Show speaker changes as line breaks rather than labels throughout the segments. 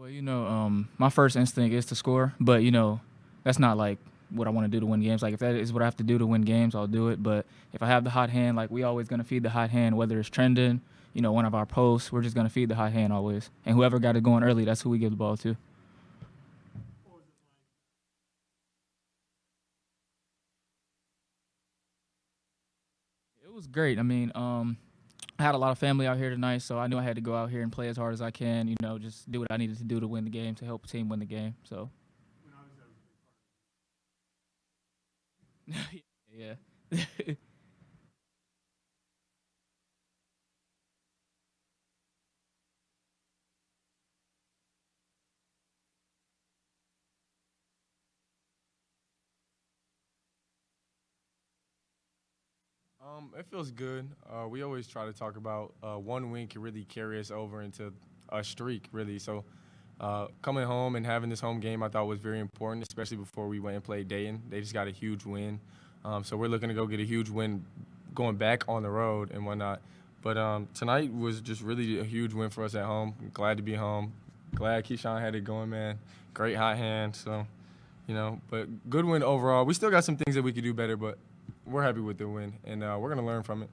Well, my first instinct is to score, but that's not like what I want to do to win games. Like if that is what I have to do to win games, I'll do it. But if I have the hot hand, like we always gonna feed the hot hand, whether it's trending, one of our posts, we're just gonna feed the hot hand always. And whoever got it going early, that's who we give the ball to. It was great. I mean, I had a lot of family out here tonight, so I knew I had to go out here and play as hard as I can. Just do what I needed to do to win the game to help the team win the game. So yeah.
It feels good. We always try to talk about one win can really carry us over into a streak, really. So coming home and having this home game, I thought was very important, especially before we went and played Dayton. They just got a huge win, so we're looking to go get a huge win, going back on the road and whatnot. But tonight was just really a huge win for us at home. Glad to be home. Glad Keyshawn had it going, man. Great hot hand. So but good win overall. We still got some things that we could do better, but we're happy with the win, and we're gonna learn from it.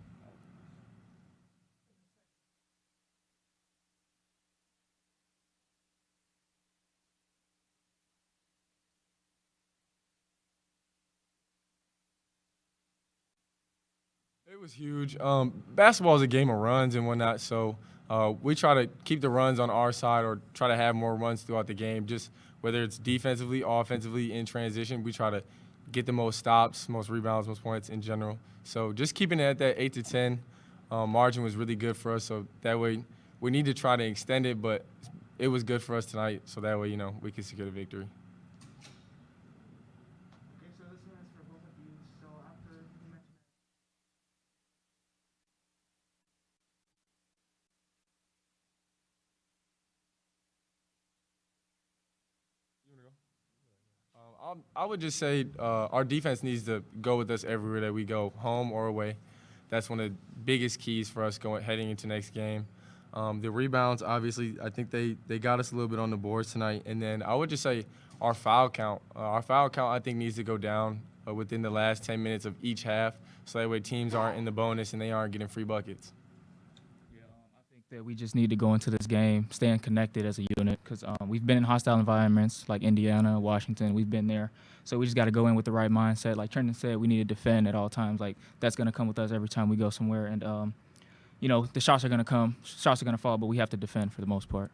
It was huge. Basketball is a game of runs and whatnot, so we try to keep the runs on our side or try to have more runs throughout the game. Just whether it's defensively, offensively, in transition, we try to get the most stops, most rebounds, most points in general. So just keeping it at that 8 to 10 margin was really good for us. So that way, we need to try to extend it, but it was good for us tonight. So that way, we can secure the victory. I would just say our defense needs to go with us everywhere that we go, home or away. That's one of the biggest keys for us heading into next game. The rebounds, obviously, I think they got us a little bit on the boards tonight. And then I would just say our foul count. I think, needs to go down within the last 10 minutes of each half, so that way teams aren't in the bonus and they aren't getting free buckets.
Yeah, I think that we just need to go into this game staying connected as a unit because we've been in hostile environments like Indiana, Washington. We've been there, so we just got to go in with the right mindset. Like Trenton said, we need to defend at all times. Like that's gonna come with us every time we go somewhere, and the shots are gonna come, shots are gonna fall, but we have to defend for the most part.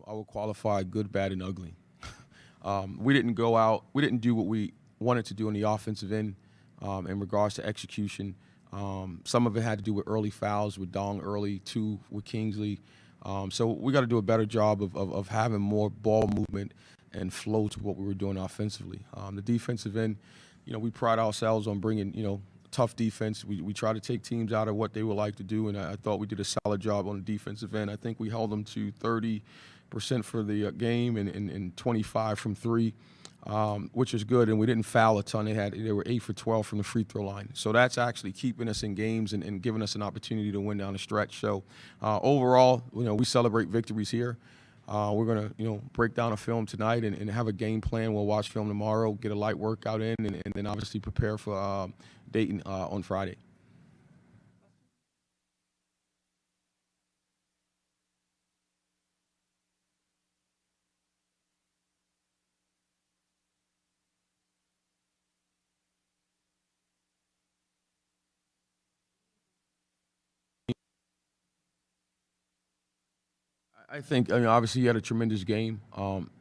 I would qualify good, bad, and ugly. We didn't go out. We didn't do what we wanted to do on the offensive end in regards to execution. Some of it had to do with early fouls with Dong early, two with Kingsley. So we got to do a better job of having more ball movement and flow to what we were doing offensively. The defensive end, we pride ourselves on bringing, tough defense. We try to take teams out of what they would like to do, and I thought we did a solid job on the defensive end. I think we held them to 30% for the game and 25 from three, which is good, and we didn't foul a ton. They were 8 for 12 from the free throw line. So that's actually keeping us in games and giving us an opportunity to win down the stretch. So overall, we celebrate victories here. We're going to, break down a film tonight and have a game plan. We'll watch film tomorrow, get a light workout in, and then obviously prepare for Dayton on Friday. I think, obviously he had a tremendous game.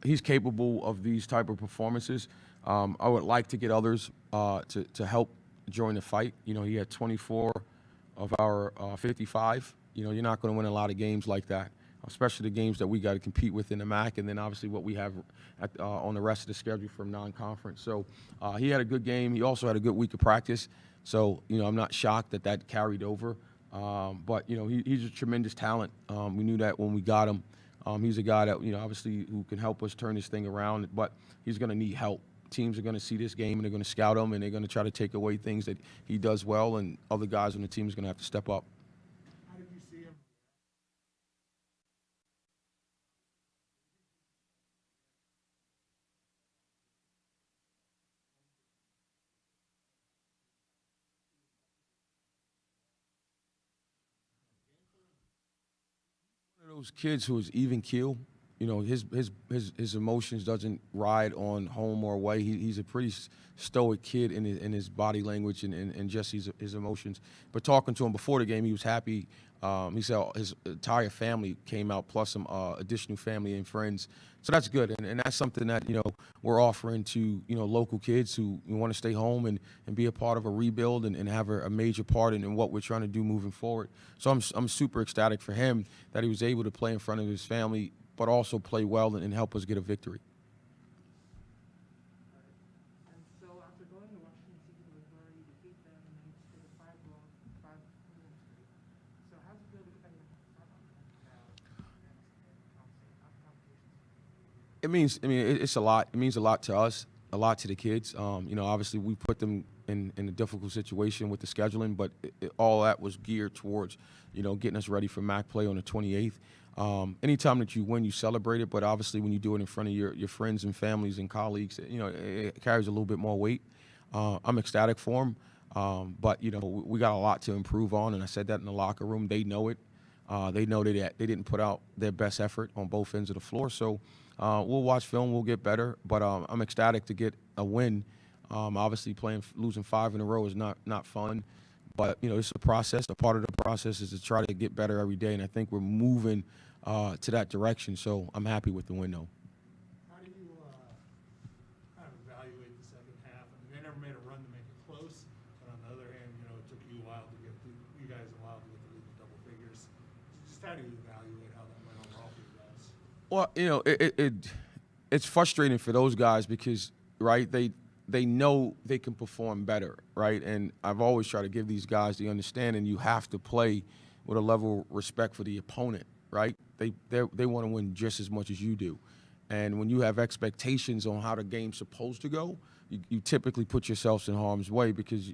He's capable of these type of performances. I would like to get others to help join the fight. He had 24 of our 55. You're not going to win a lot of games like that, especially the games that we got to compete with in the MAC, and then obviously what we have on the rest of the schedule from non-conference. So he had a good game. He also had a good week of practice. So, I'm not shocked that carried over. But, he's a tremendous talent. We knew that when we got him. He's a guy that, obviously who can help us turn this thing around, but he's going to need help. Teams are going to see this game, and they're going to scout him, and they're going to try to take away things that he does well, and other guys on the team is going to have to step up.
How did you see him?
One of those kids who is even keel. His emotions doesn't ride on home or away. He's a pretty stoic kid in his body language and just his emotions. But talking to him before the game, he was happy. He said his entire family came out, plus some additional family and friends. So that's good, and that's something that we're offering to local kids who want to stay home and be a part of a rebuild and have a major part in what we're trying to do moving forward. So I'm super ecstatic for him that he was able to play in front of his family, but also play well and help us get a victory.
And so after going to Washington State, where you defeat them and then take a 5 win streak. So how's it feel to get that in front of
It means, it's a lot. It means a lot to us, a lot to the kids. Obviously we put them in a difficult situation with the scheduling, but all that was geared towards, getting us ready for MAC play on the 28th. Anytime that you win, you celebrate it, but obviously when you do it in front of your friends and families and colleagues, it carries a little bit more weight. I'm ecstatic for them, but we got a lot to improve on, and I said that in the locker room. They know it. They know that they didn't put out their best effort on both ends of the floor. So we'll watch film, we'll get better, but I'm ecstatic to get a win. Obviously, losing 5 in a row is not fun. But, it's a process. A part of the process is to try to get better every day, and I think we're moving to that direction. So I'm happy with the win, though.
How do you kind of evaluate the second half? I mean, they never made a run to make it close, but on the other hand, it took you a while to get you guys a while to get the lead to double figures. Just how do you evaluate how that went overall for you guys?
Well, it's frustrating for those guys because, right, they know they can perform better, right? And I've always tried to give these guys the understanding you have to play with a level of respect for the opponent, right? They want to win just as much as you do. And when you have expectations on how the game's supposed to go, you typically put yourselves in harm's way because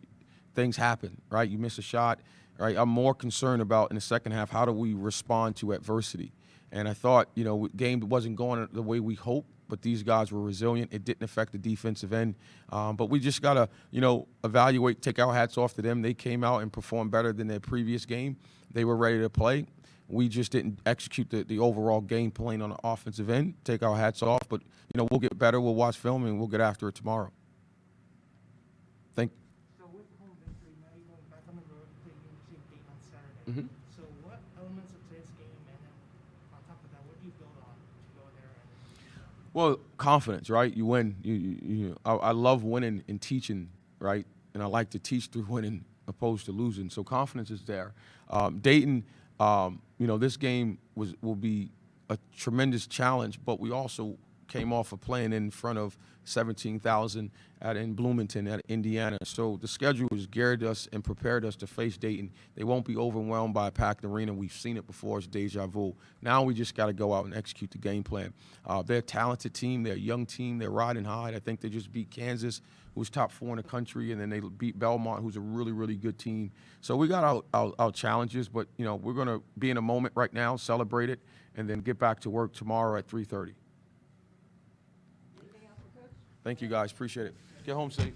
things happen, right? You miss a shot, right? I'm more concerned about in the second half, how do we respond to adversity? And I thought, game wasn't going the way we hoped, but these guys were resilient. It didn't affect the defensive end. But we just got to, evaluate, take our hats off to them. They came out and performed better than their previous game. They were ready to play. We just didn't execute the overall game plan on the offensive end. Take our hats off. But, we'll get better. We'll watch film, and we'll get after it tomorrow.
So with the home victory, now you're going back on the road and playing University of Dayton on Saturday.
Mhm.
So what elements of today's game, and then on top of that, what do you build on to go
Well, confidence, right? You win. I love winning and teaching, right? And I like to teach through winning opposed to losing. So confidence is there. Dayton, this game will be a tremendous challenge, but we also came off of playing in front of 17,000 in Bloomington at Indiana. So the schedule has geared us and prepared us to face Dayton. They won't be overwhelmed by a packed arena. We've seen it before. It's deja vu. Now we just got to go out and execute the game plan. They're a talented team. They're a young team. They're riding high. I think they just beat Kansas, who's top 4 in the country, and then they beat Belmont, who's a really, really good team. So we got our challenges, but we're going to be in a moment right now, celebrate it, and then get back to work tomorrow at 3:30. Thank you, guys. Appreciate it. Get home safe.